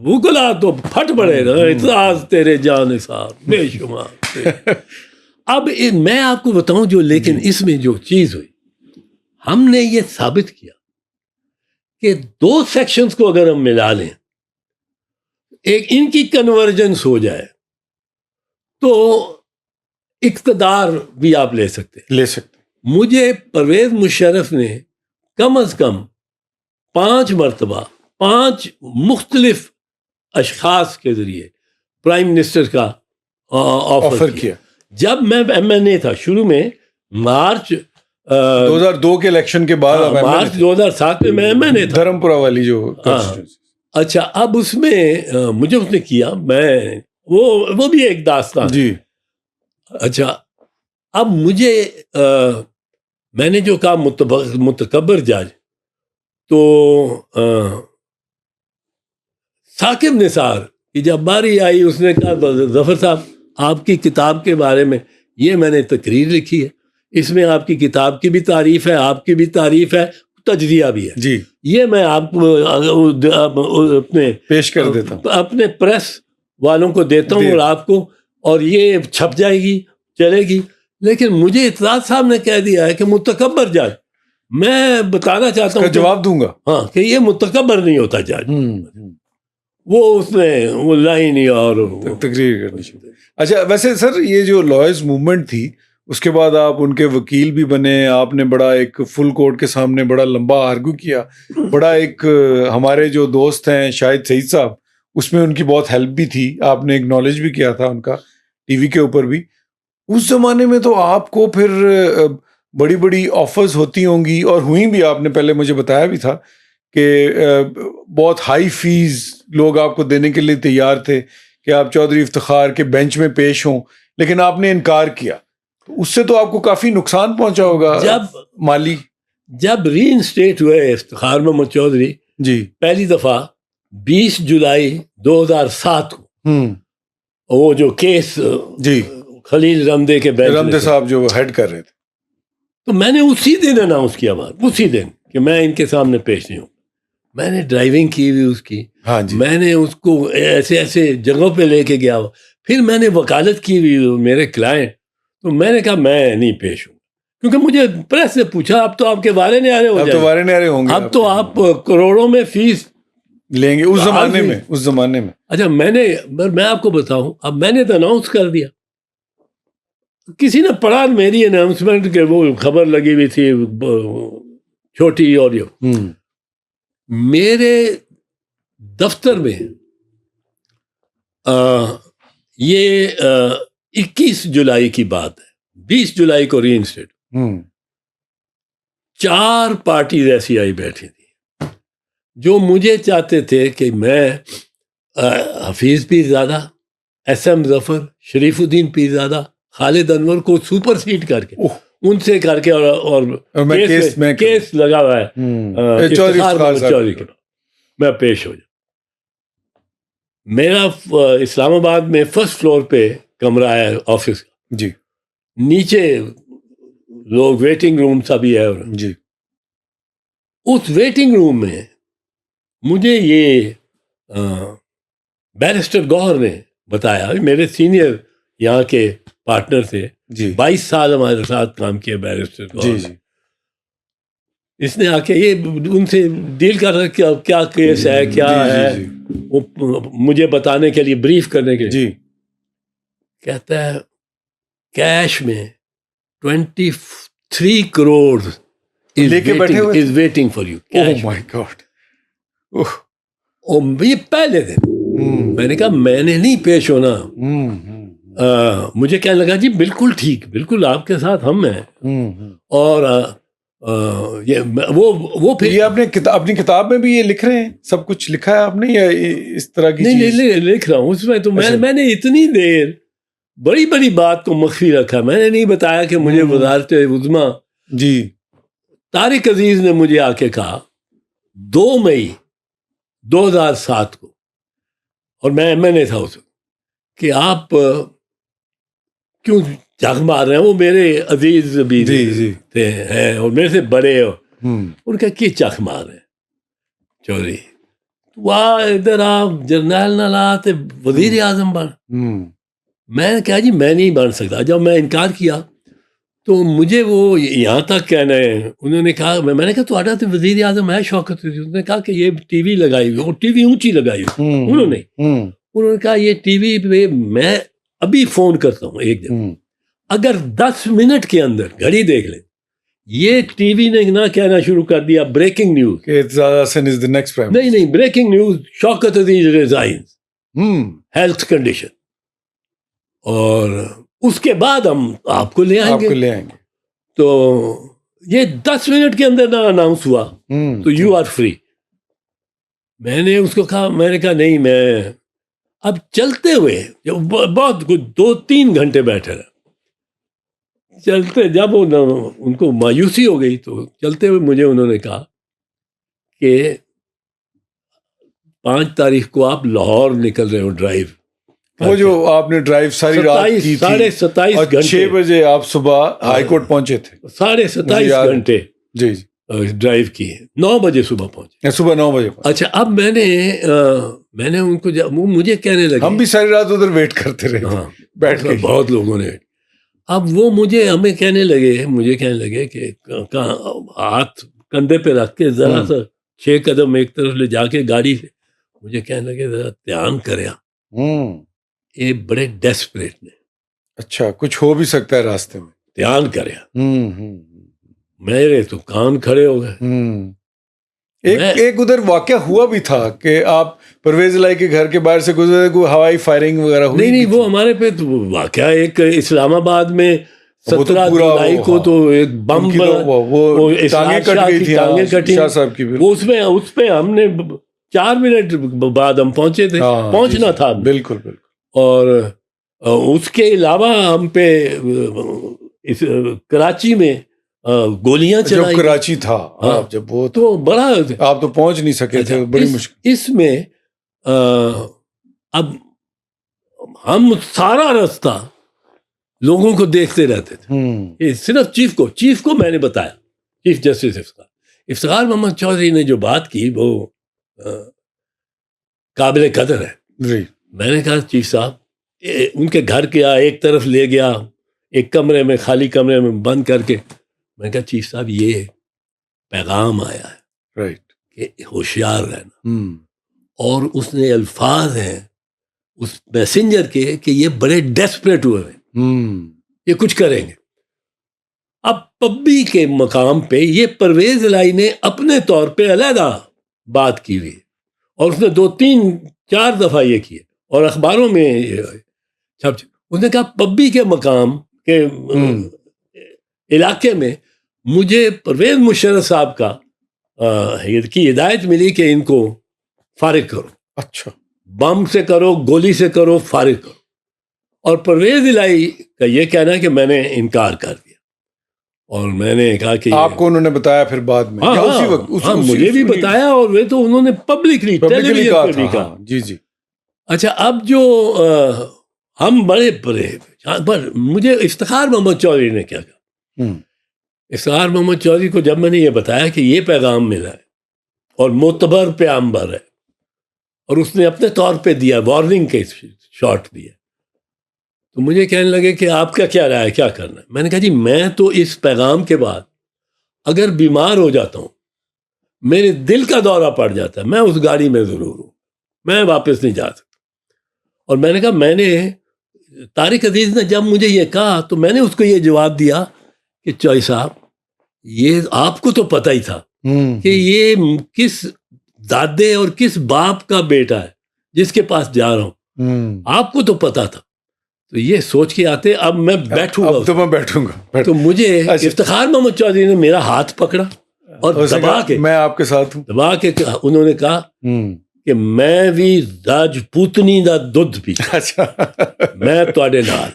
وکلا تو پھٹ پڑے نا، اعتراض تیرے جان سار بے شمار. اب میں آپ کو بتاؤں جو، لیکن اس میں جو چیز ہوئی، ہم نے یہ ثابت کیا کہ دو سیکشنز کو اگر ہم ملا لیں، ایک ان کی کنورجنس ہو جائے تو اقتدار بھی آپ لے سکتے. مجھے پرویز مشرف نے کم از کم 5 مرتبہ 5 مختلف اشخاص کے ذریعے پرائم منسٹر کا آفر کیا. جب میں ایم این اے تھا شروع میں، مارچ 2002 کے الیکشن کے بعد، مارچ 2007 میں ایم این اے تھا، دھرمپورہ والی جو. اچھا، اب اس میں مجھے اس نے کیا، میں وہ بھی ایک داستان جی. اچھا، اب مجھے میں نے جو کہا متکبر جج، تو ثاقب نثار کی جب باری آئی، اس نے کہا ظفر صاحب آپ کی کتاب کے بارے میں یہ میں نے تقریر لکھی ہے، اس میں آپ کی کتاب کی بھی تعریف ہے، آپ کی بھی تعریف ہے، تجزیہ بھی ہے جی. یہ میں آپ کو اپنے پیش کر دیتا ہوں، اپنے پریس والوں کو دیتا ہوں اور آپ کو، اور یہ چھپ جائے گی، چلے گی. لیکن مجھے اطلاع صاحب نے کہہ دیا ہے کہ متکبر جج. میں بتانا چاہتا ہوں، جواب دوں گا، ہاں، کہ یہ متکبر نہیں ہوتا جج. وہ اس نے وہ لائن اور تقریر کرنی چاہیے. اچھا، ویسے سر یہ جو لائرز موومنٹ تھی، اس کے بعد آپ ان کے وکیل بھی بنے، آپ نے بڑا ایک فل کورٹ کے سامنے بڑا لمبا آرگو کیا، بڑا ایک ہمارے جو دوست ہیں شاہد سعید صاحب، اس میں ان کی بہت ہیلپ بھی تھی، آپ نے اگنالج بھی کیا تھا ان کا ٹی وی کے اوپر بھی. اس زمانے میں تو آپ کو پھر بڑی بڑی آفرز ہوتی ہوں گی، اور ہوئیں بھی، آپ نے پہلے مجھے بتایا بھی تھا کہ بہت ہائی فیس لوگ آپ کو دینے کے لیے تیار تھے کہ آپ چودھری افتخار کے بینچ میں پیش ہوں، لیکن آپ نے انکار کیا. اس سے تو آپ کو کافی نقصان پہنچا ہوگا مالی. جب ری انسٹیٹ ہوئے افتخار محمد چودھری جی پہلی دفعہ 20 جولائی 2007 کو، وہ جو کیس جی خلیل رمدے کے رمدے صاحب جو ہیڈ کر رہے تھے، تو میں نے اسی دن اناؤنس کیا بات، اسی دن، کہ میں ان کے سامنے پیش نہیں ہوں. میں نے ڈرائیونگ کی ہوئی اس کی، ہاں جی، میں نے اس کو ایسے ایسے جگہوں پہ لے کے گیا. پھر میں نے وکالت کی ہوئی میرے کلائنٹ، تو میں نے کہا میں نہیں پیش ہوں، کیونکہ مجھے پریس نے پوچھا اب تو آپ کے وارے نیارے ہو جائیں، اب تو آپ کروڑوں میں فیس لیں گے. اس زمانے میں اچھا، میں آپ کو بتاؤں، اب میں نے تو اناؤنس کر دیا، کسی نے پڑھا میری اناؤنسمنٹ کہ وہ خبر لگی ہوئی تھی چھوٹی، اور میرے دفتر میں یہ 21 جولائی کی بات ہے، 20 جولائی کو ری انسٹیٹ 4 پارٹیز ایسی آئی بیٹھی تھی جو مجھے چاہتے تھے کہ میں حفیظ پیرزادہ، ایس ایم ظفر، شریف الدین پیرزادہ، خالد انور کو سپر سیڈ کر کے، ان سے کر کے، اور کیس لگا ہوا ہے چودھری کے، میں پیش ہو جاؤں. میرا اسلام آباد میں فرسٹ فلور پہ کمرہ ہے آفس کا، جی، نیچے لوگ ویٹنگ روم سا بھی ہے، جی. اس ویٹنگ روم میں مجھے یہ بیرسٹر گوہر نے بتایا، میرے سینئر یہاں کے پارٹنر تھے، 22 سال ہمارے ساتھ کام کیا بیرسٹر گوہر. اس نے آ کے یہ ان سے ڈیل کر رہا کہ کیا کیس ہے، کیا ہے، وہ مجھے بتانے کے لیے، بریف کرنے کے لیے. کہتا ہے کیش میں 23 crore is waiting for you. Oh my God. یہ پہلے دن میں نے کہا میں نے نہیں پیش ہونا. مجھے کہنے لگا جی بالکل ٹھیک، بالکل آپ کے ساتھ ہم ہیں. اور وہ پھر یہ آپ نے اپنی کتاب میں بھی یہ لکھ رہے ہیں، سب کچھ لکھا ہے آپ نے، یا اس طرح کی نہیں لکھ رہا ہوں اس میں. تو میں نے اتنی دیر بڑی بڑی بات کو مخفی رکھا، میں نے نہیں بتایا کہ مجھے وزارت عظمیٰ جی طارق عزیز نے مجھے آ کے کہا 2 مئی 2007 کو، اور میں نے تھا اس کہ آپ کیوں جھاگ مار رہے ہیں. وہ میرے عزیز بھی تھے ہیں اور میرے سے بڑے، ان کا کی چاک مار رہے ہیں چودھری. واہ ادھر آپ جرنیل نہ لا تے وزیر اعظم بن. میں نے کہا جی میں نہیں بن سکتا. جب میں انکار کیا تو مجھے وہ یہاں تک کہنا ہے, انہوں نے کہا, میں نے کہا تو آڈا تو وزیر اعظم ہے شوکت, انہوں نے کہا کہ یہ ٹی وی لگائی ہوئی, اور ٹی وی اونچی لگائی ہوئی انہوں نے کہا یہ ٹی وی پہ میں ابھی فون کرتا ہوں ایک دن, اگر 10 منٹ کے اندر گھڑی دیکھ لیں یہ ٹی وی نے نہ کہنا شروع کر دیا بریکنگ نیوز, نہیں breaking news, Shaukat Aziz ریزائنز, health condition, اور اس کے بعد ہم آپ کو لے آئیں گے. تو یہ 10 منٹ کے اندر نہ اناؤنس ہوا تو یو آر فری. میں نے اس کو کہا, میں نے کہا نہیں, میں اب چلتے ہوئے بہت کچھ 2-3 گھنٹے بیٹھے رہے, چلتے جب ان کو مایوسی ہو گئی تو چلتے ہوئے مجھے انہوں نے کہا کہ 5 تاریخ کو آپ لاہور نکل رہے ہو ڈرائیو. وہ جو آپ نے ڈرائیو ساری رات کی تھی, 27.5 گھنٹے, 6 بجے آپ صبح ہائی کورٹ پہنچے تھے, 27.5 گھنٹے جی ڈرائیو کیے, 9 بجے صبح پہنچے, صبح 9 بجے. اچھا اب میں نے ان کو مجھے کہنے لگے, ہم بھی ساری رات ادھر ویٹ کرتے رہے, ہاں بیٹھ کے بہت لوگوں نے. اب وہ ہمیں کہنے لگے کہ ہاتھ کندھے پہ رکھ کے ذرا سا 6 قدم ایک طرف لے جا کے گاڑی سے مجھے کہنے لگے ذرا دھیان کریا, یہ بڑے ڈیسپریٹ نے, اچھا کچھ ہو بھی سکتا ہے راستے میں, دھیان کریا. میرے تو کان کھڑے ہو گئے. ایک ادھر واقعہ ہوا بھی تھا کہ آپ پرویز الہی کے گھر کے باہر سے گزرے, کوئی ہوائی فائرنگ وغیرہ ہوئی؟ نہیں وہ ہمارے پہ تو واقعہ ایک اسلام آباد میں 17 جولائی کو تو ایک بم ٹانگیں کٹ گئی تھی شاہ صاحب کی, اس پہ ہم نے 4 منٹ بعد ہم پہنچے تھے, پہنچنا تھا بالکل. اور اس کے علاوہ ہم پہ کراچی میں گولیاں چلائی. جب کراچی تھا جب وہ تو بڑا آپ تو پہنچ نہیں سکے تھے, بڑی مشکل. اس میں اب ہم سارا رستہ لوگوں کو دیکھتے رہتے تھے. صرف چیف کو میں نے بتایا, چیف جسٹس افتخار محمد چودھری نے جو بات کی وہ قابل قدر ہے. میں نے کہا چیف صاحب, ان کے گھر کیا ایک طرف لے گیا, ایک کمرے میں, خالی کمرے میں بند کر کے. میں نے کہا چیف صاحب یہ پیغام آیا ہے کہ ہوشیار رہنا, اور اس نے الفاظ ہیں اس میسنجر کے کہ یہ بڑے ڈیسپریٹ ہوئے ہیں, یہ کچھ کریں گے. اب پبی کے مقام پہ یہ پرویز الہی نے اپنے طور پہ علیحدہ بات کی ہوئی, اور اس نے 2-3-4 دفعہ یہ کیے, اور اخباروں میں چھپ. اس نے کہا پبی کے مقام کے علاقے میں مجھے پرویز مشرف صاحب کی ہدایت ملی کہ ان کو فارغ کرو. اچھا, بم سے کرو, گولی سے کرو, فارغ کرو. اور پرویز الہی کا یہ کہنا ہے کہ میں نے انکار کر دیا, اور میں نے کہا کہ آپ کو انہوں نے بتایا پھر بعد میں؟ اسی وقت مجھے بھی بتایا, اور وہ تو انہوں نے پبلکلی کہا. جی. اچھا اب جو ہم بڑے مجھے افتخار محمد چودھری نے کیا کہا. افتخار محمد چودھری کو جب میں نے یہ بتایا کہ یہ پیغام ملا ہے اور معتبر پیغمبر ہے, اور اس نے اپنے طور پہ دیا, وارننگ کے شاٹ دیا, تو مجھے کہنے لگے کہ آپ کا کیا رائے, کیا کرنا ہے. میں نے کہا جی میں تو اس پیغام کے بعد اگر بیمار ہو جاتا ہوں, میرے دل کا دورہ پڑ جاتا ہے, میں اس گاڑی میں ضرور ہوں, میں واپس نہیں جا سکتا. اور میں نے کہا طارق عزیز نے جب مجھے یہ کہا تو میں نے اس کو یہ جواب دیا کہ چوئی صاحب یہ آپ کو تو پتہ ہی تھا کہ یہ کس دادے اور کس باپ کا بیٹا ہے جس کے پاس جا رہا ہوں, آپ کو تو پتہ تھا. تو یہ سوچ کے آتے اب میں بیٹھوں گا, تو مجھے افتخار محمد چودھری نے میرا ہاتھ پکڑا اور دبا کے, میں آپ کے ساتھ ہوں, دبا کے انہوں نے کہا کہ میں بھی راجپوتنی دا دودھ پیتا, میں تواڈے نال.